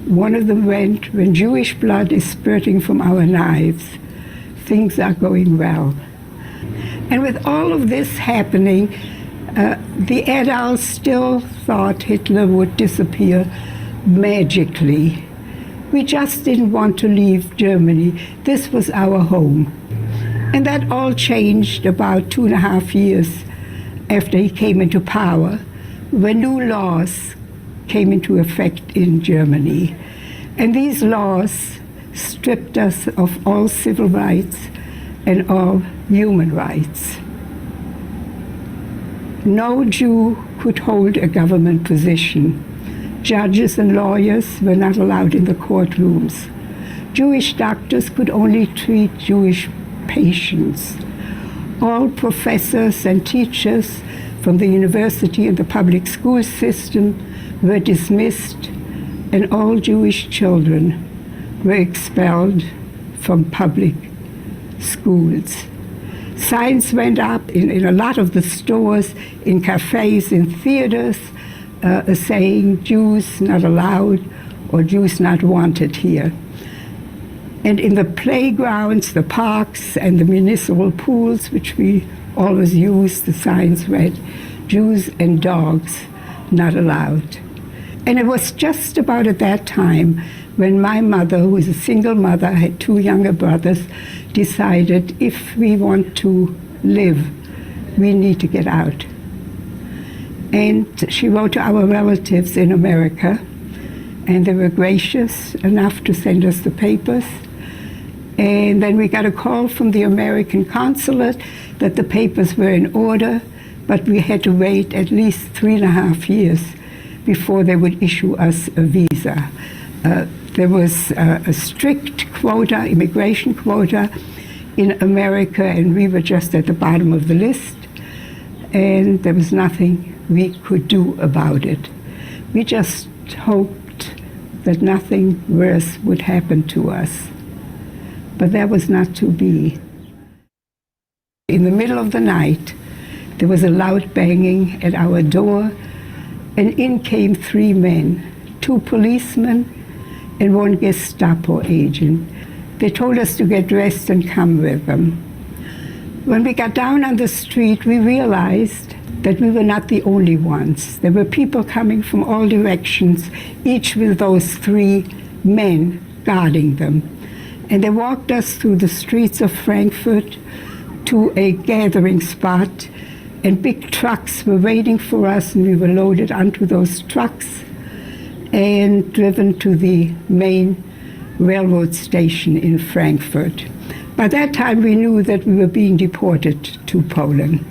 One of them went, when Jewish blood is spurting from our knives, things are going well. And with all of this happening, the adults still thought Hitler would disappear magically. We just didn't want to leave Germany. This was our home. And that all changed about 2.5 years after he came into power, when new laws came into effect in Germany. And these laws stripped us of all civil rights and all human rights. No Jew could hold a government position. Judges and lawyers were not allowed in the courtrooms. Jewish doctors could only treat Jewish patients. All professors and teachers from the university and the public school system were dismissed, and all Jewish children were expelled from public schools. Signs went up in a lot of the stores, in cafes, in theaters, saying Jews not allowed or Jews not wanted here. And in the playgrounds, the parks, and the municipal pools, which we always used, the signs read, Jews and dogs not allowed. And it was just about at that time when my mother, who is a single mother, had two younger brothers, decided if we want to live, we need to get out. And she wrote to our relatives in America, and they were gracious enough to send us the papers. And then we got a call from the American consulate that the papers were in order, but we had to wait at least 3.5 years before they would issue us a visa. There was a strict quota, immigration quota in America, and we were just at the bottom of the list, and there was nothing we could do about it. We just hoped that nothing worse would happen to us. But that was not to be. In the middle of the night, there was a loud banging at our door, and in came 3 men, 2 policemen and 1 Gestapo agent. They told us to get dressed and come with them. When we got down on the street, we realized that we were not the only ones. There were people coming from all directions, each with those 3 men guarding them. And they walked us through the streets of Frankfurt to a gathering spot, and big trucks were waiting for us, and we were loaded onto those trucks and driven to the main railroad station in Frankfurt. By that time, we knew that we were being deported to Poland.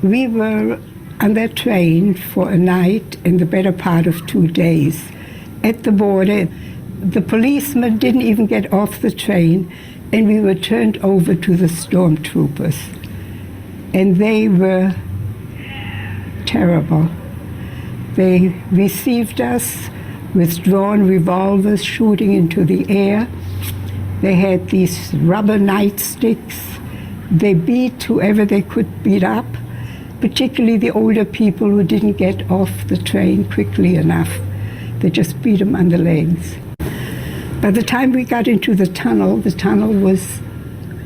We were on that train for a night and the better part of 2 days. At the border, the policemen didn't even get off the train, and we were turned over to the stormtroopers. And they were terrible. They received us with drawn revolvers shooting into the air. They had these rubber nightsticks. They beat whoever they could beat up, particularly the older people who didn't get off the train quickly enough. They just beat them on the legs. By the time we got into the tunnel was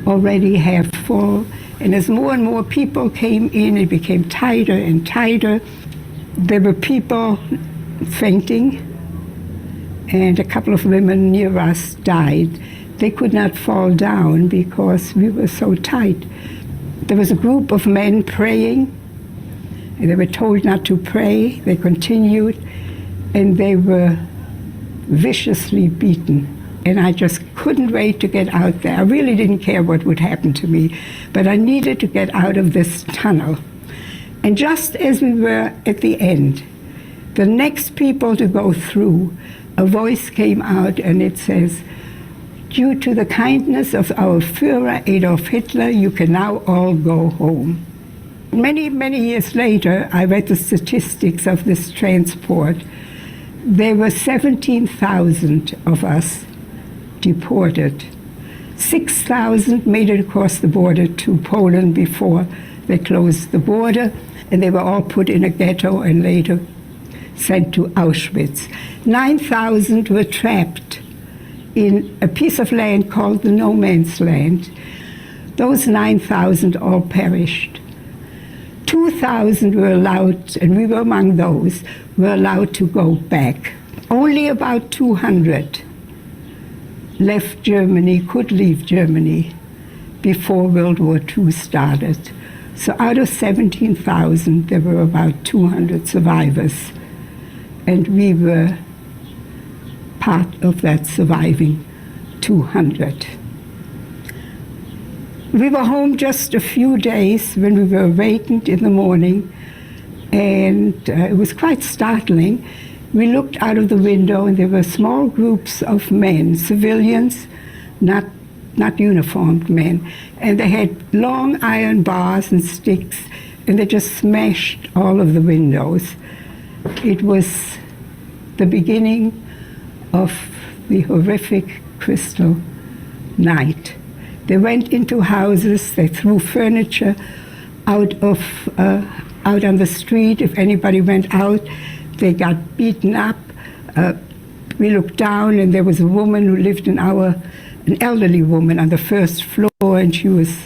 already half full, and as more and more people came in, it became tighter and tighter. There were people fainting, and a couple of women near us died. They could not fall down because we were so tight. There was a group of men praying, and they were told not to pray. They continued, and they were viciously beaten. And I just couldn't wait to get out there. I really didn't care what would happen to me, but I needed to get out of this tunnel. And just as we were at the end, the next people to go through, a voice came out and it says, "Due to the kindness of our Führer Adolf Hitler, you can now all go home." Many, many years later, I read the statistics of this transport. There were 17,000 of us deported. 6,000 made it across the border to Poland before they closed the border, and they were all put in a ghetto and later sent to Auschwitz. 9,000 were trapped in a piece of land called the No Man's Land. Those 9,000 all perished. 2,000 were allowed, and we were among those, were allowed to go back. Only about 200 left Germany, could leave Germany before World War II started. So out of 17,000, there were about 200 survivors. And we were part of that surviving 200. We were home just a few days when we were awakened in the morning, and it was quite startling. We looked out of the window, and there were small groups of men, civilians, not uniformed men, and they had long iron bars and sticks, and they just smashed all of the windows. It was the beginning of the horrific Crystal Night. They went into houses, they threw furniture out on the street. If anybody went out, they got beaten up. We looked down, and there was a woman who lived an elderly woman on the first floor, and she was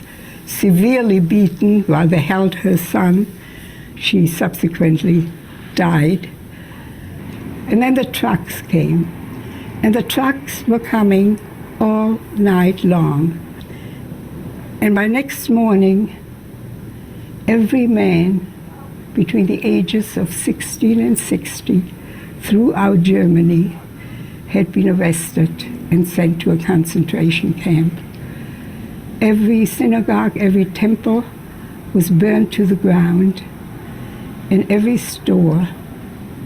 severely beaten while they held her son. She subsequently died. And then the trucks came, and the trucks were coming all night long. And by next morning, every man between the ages of 16 and 60 throughout Germany had been arrested and sent to a concentration camp. Every synagogue, every temple was burned to the ground, and every store,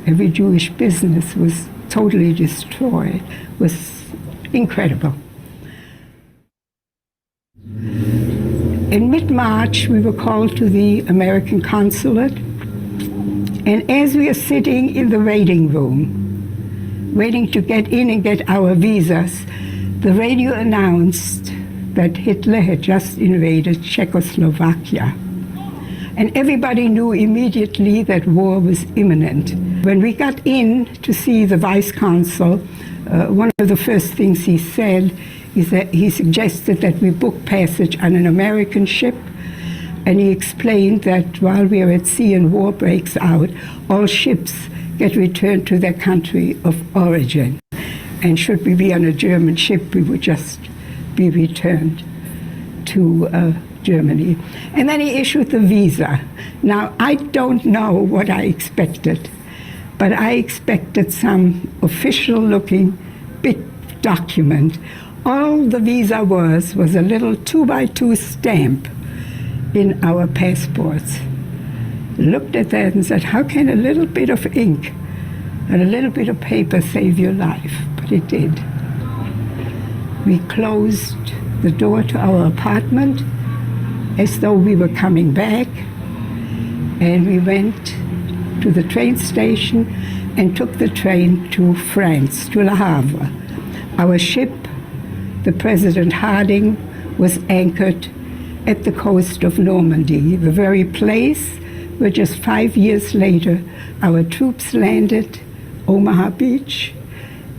every Jewish business was totally destroyed. It was incredible. In mid-March, we were called to the American consulate, and as we are sitting in the waiting room, waiting to get in and get our visas, the radio announced that Hitler had just invaded Czechoslovakia. And everybody knew immediately that war was imminent. When we got in to see the vice consul, one of the first things he said is that he suggested that we book passage on an American ship, and he explained that while we are at sea and war breaks out, all ships get returned to their country of origin. And should we be on a German ship, we would just be returned to Germany. And then he issued the visa. Now, I don't know what I expected, but I expected some official-looking big document. All the visa was a little 2x2 stamp in our passports. Looked at that and said, how can a little bit of ink and a little bit of paper save your life? But it did. We closed the door to our apartment as though we were coming back, and we went to the train station and took the train to France, to Le Havre. Our ship, the President Harding, was anchored at the coast of Normandy, the very place where just 5 years later our troops landed, Omaha Beach,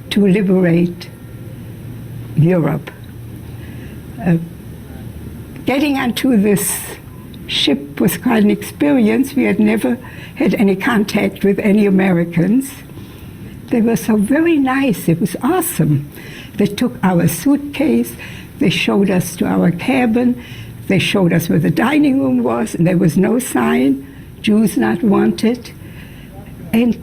to liberate Europe. Getting onto this ship was quite an experience. We had never had any contact with any Americans. They were so very nice. It was awesome. They took our suitcase. They showed us to our cabin. They showed us where the dining room was, and there was no sign, Jews not wanted. And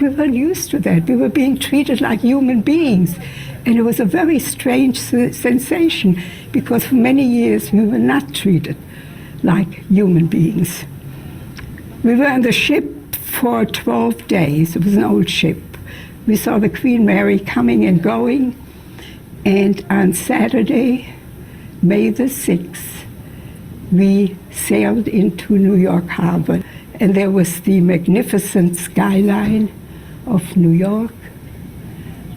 we were used to that. We were being treated like human beings. And it was a very strange sensation, because for many years we were not treated like human beings. We were on the ship for 12 days. It was an old ship. We saw the Queen Mary coming and going. And on Saturday, May the 6th, we sailed into New York Harbor. And there was the magnificent skyline of New York.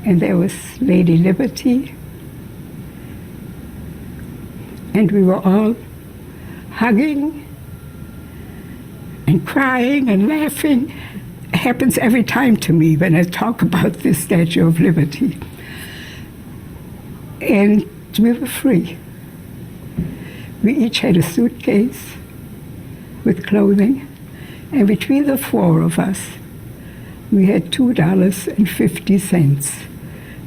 And there was Lady Liberty. And we were all hugging and crying and laughing. It happens every time to me when I talk about this Statue of Liberty. And we were free. We each had a suitcase with clothing, and between the four of us, we had $2.50.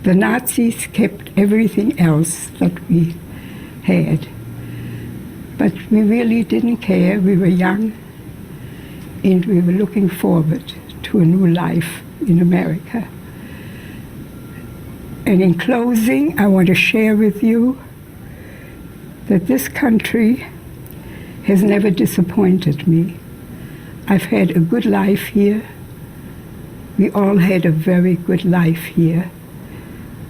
The Nazis kept everything else that we had. But we really didn't care. We were young, and we were looking forward to a new life in America. And in closing, I want to share with you that this country has never disappointed me. I've had a good life here. We all had a very good life here.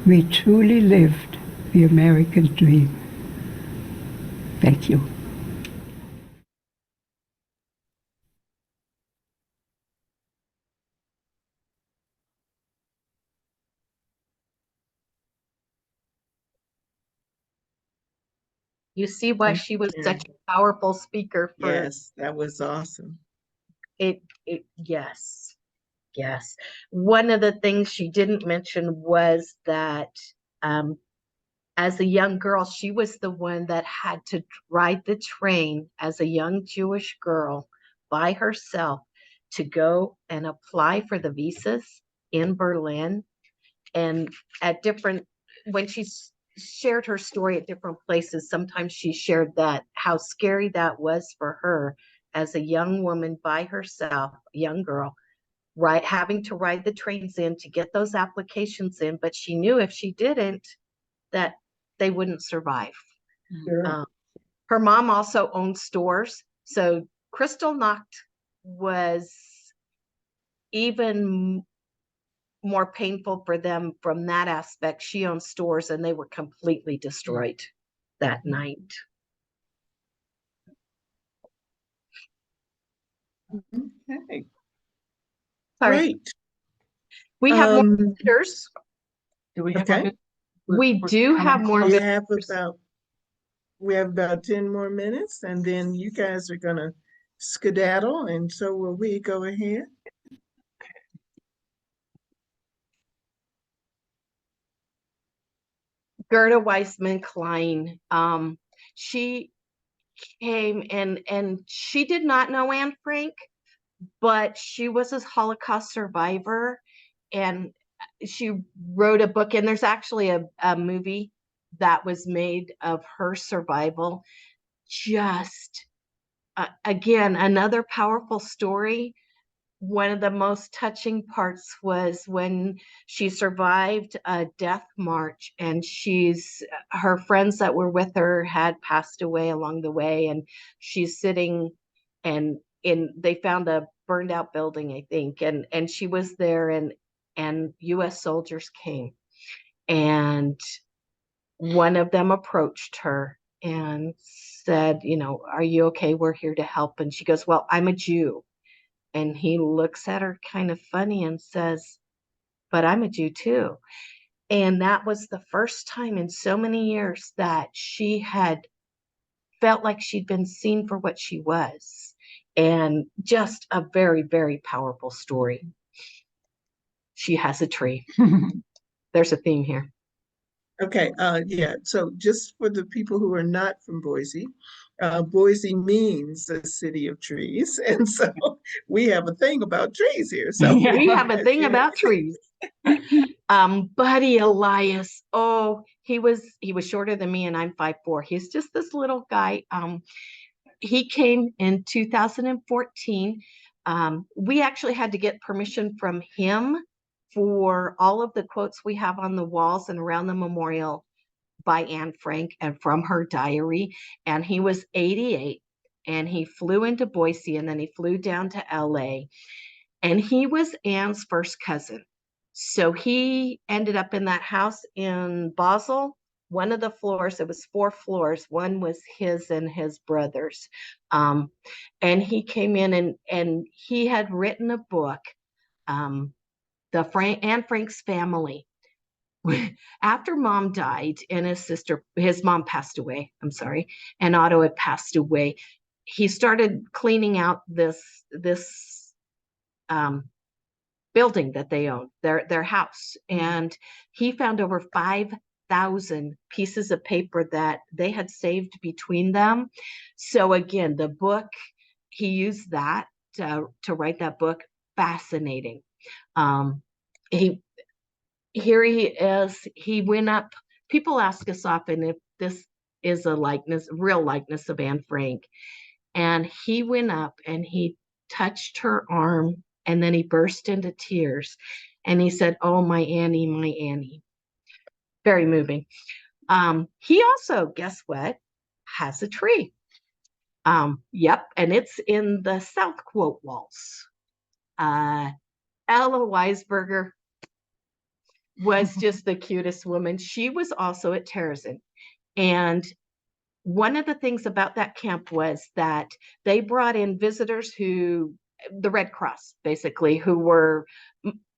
We truly lived the American dream. Thank you. You see why Thank she was you. such a powerful speaker for Yes, that was awesome. yes. Yes. One of the things she didn't mention was that as a young girl, she was the one that had to ride the train as a young Jewish girl by herself to go and apply for the visas in Berlin. And at different, when she shared her story at different places, sometimes she shared that how scary that was for her as a young woman by herself, a young girl, right, having to ride the trains in to get those applications in, but she knew if she didn't, that they wouldn't survive. Sure. Her mom also owned stores, so Kristallnacht was even more painful for them from that aspect. She owned stores and they were completely destroyed that night. Okay, Sorry. great. We have more Um, visitors. Do we have Okay. more? We do have more we visitors. have about 10 more minutes, and then you guys are gonna skedaddle, and so will we. Go ahead. Gerda Weissman Klein. She came and she did not know Anne Frank, but she was a Holocaust survivor, and she wrote a book, and there's actually a movie that was made of her survival. Just again, another powerful story. One of the most touching parts was when she survived a death march, and her friends that were with her had passed away along the way, and she's sitting and they found a burned out building, I think, and she was there, and US soldiers came, and one of them approached her and said, are you okay? We're here to help. And she goes, well, I'm a Jew. And he looks at her kind of funny and says, but I'm a Jew too. And that was the first time in so many years that she had felt like she'd been seen for what she was. And just a very, very powerful story. She has a tree. There's a theme here. Okay, yeah, so just for the people who are not from Boise, Boise means a city of trees, and so we have a thing about trees here. So We have a thing about trees. Buddy Elias, he was shorter than me, and I'm 5'4". He's just this little guy. He came in 2014. We actually had to get permission from him for all of the quotes we have on the walls and around the memorial by Anne Frank and from her diary. And he was 88, and he flew into Boise, and then he flew down to LA, and he was Anne's first cousin. So he ended up in that house in Basel. One of the floors, it was 4 floors. One was his and his brother's. And he came in and he had written a book, Anne Frank's Family. After mom died and his mom passed away, I'm sorry, and Otto had passed away, he started cleaning out this building that they owned, their house. And he found over 5,000 pieces of paper that they had saved between them. So again, the book, he used that to write that book. Fascinating. Here he is. He went up. People ask us often is a real likeness of Anne Frank. And he went up and he touched her arm, and then he burst into tears. And he said, "Oh, my Annie, my Annie." Very moving. He also, guess what, has a tree. Yep, and it's in the South Quote Waltz. Ella Weisberger was just the cutest woman. She was also at Terrazin. And one of the things about that camp was that they brought in visitors the Red Cross, basically, who were,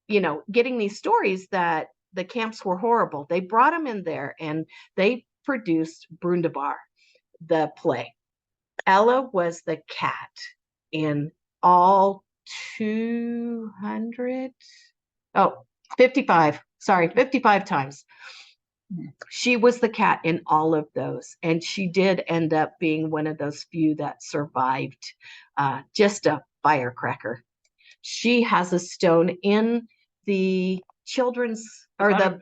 getting these stories that the camps were horrible. They brought them in there and they produced Brundabar, the play. Ella was the cat in all 55 times. She was the cat in all of those. And she did end up being one of those few that survived. Just a firecracker. She has a stone in the the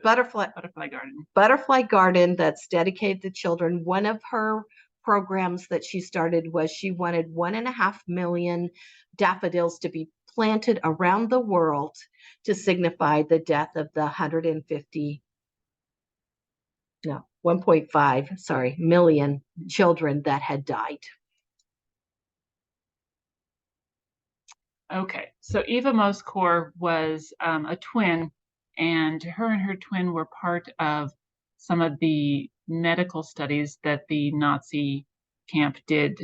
butterfly garden that's dedicated to children. One of her programs that she started was she wanted 1.5 million daffodils to be planted around the world to signify the death of the 1.5 million children that had died. Okay, so Eva Moskor was a twin, and her twin were part of some of the medical studies that the Nazi camp did.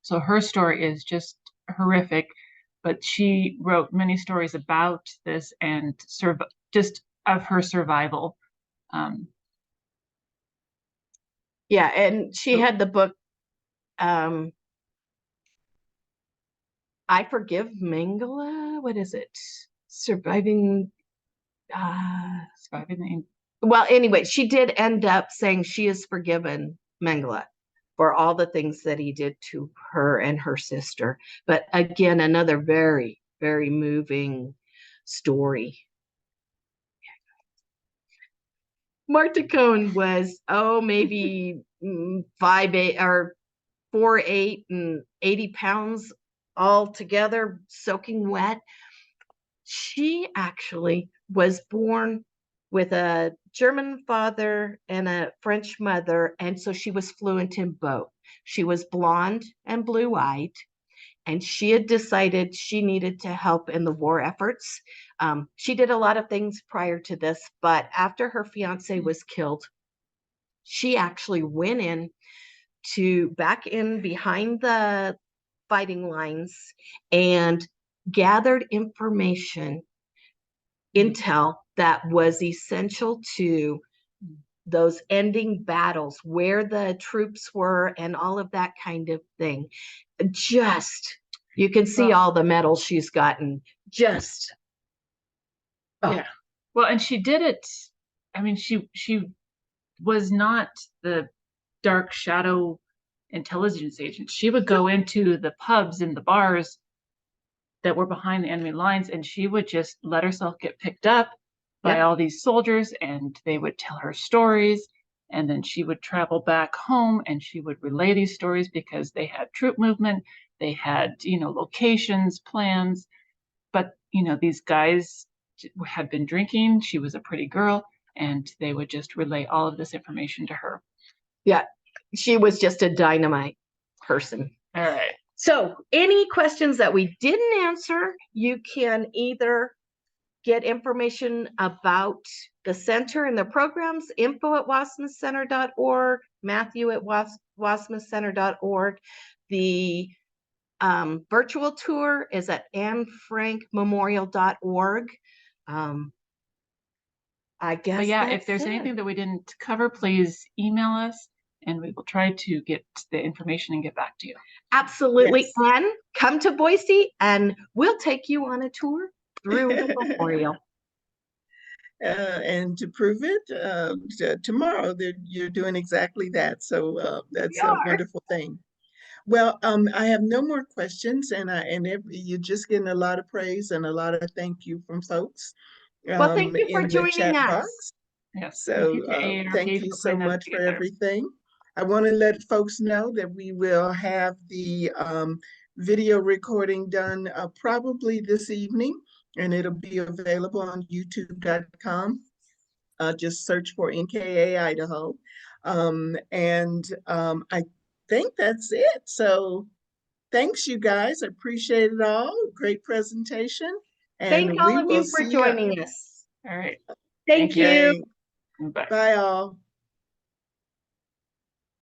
So her story is just horrific, but she wrote many stories about this and just of her survival. Yeah, and she had the book, I Forgive Mengele. What is it? Surviving. Well, anyway, she did end up saying she has forgiven Mengele for all the things that he did to her and her sister. But again, another very, very moving story. Marta Cohn was, maybe 5'8" or 4'8" and 80 pounds all together, soaking wet. She actually was born with a German father and a French mother, and so she was fluent in both. She was blonde and blue-eyed, and she had decided she needed to help in the war efforts. She did a lot of things prior to this, but after her fiance was killed, she actually went back in behind the fighting lines and gathered intel that was essential to those ending battles, where the troops were and all of that kind of thing. You can see all the medals she's gotten. Yeah. Well, and she did it. I mean, she was not the dark shadow intelligence agent. She would go into the pubs and the bars that were behind the enemy lines, and she would just let herself get picked up by all these soldiers, and they would tell her stories, and then she would travel back home and she would relay these stories because they had troop movement, they had locations, plans, but these guys had been drinking. She was a pretty girl, and they would just relay all of this information to her. Yeah, she was just a dynamite person. All right. So any questions that we didn't answer, you can either get information about the center and the programs, info@wasmuscenter.org, matthew@wasmuscenter.org. The virtual tour is at annefrankmemorial.org. I guess. But yeah, if there's anything that we didn't cover, please email us and we will try to get the information and get back to you. Absolutely. Yes. And come to Boise and we'll take you on a tour through the memorial. And to prove it, tomorrow you're doing exactly that. So that's a wonderful thing. Well, I have no more questions, and you're just getting a lot of praise and a lot of thank you from folks. Well, thank you for joining us. Yes. So to AARP thank you for so putting that much for together. everything. I want to let folks know that we will have the video recording done probably this evening, and it'll be available on youtube.com. Just search for NKA Idaho. I think that's it. So thanks, you guys. I appreciate it all. Great presentation. And Thank all we of will you for see joining us. All right. Thank Thank you. you. you. Bye. Bye all.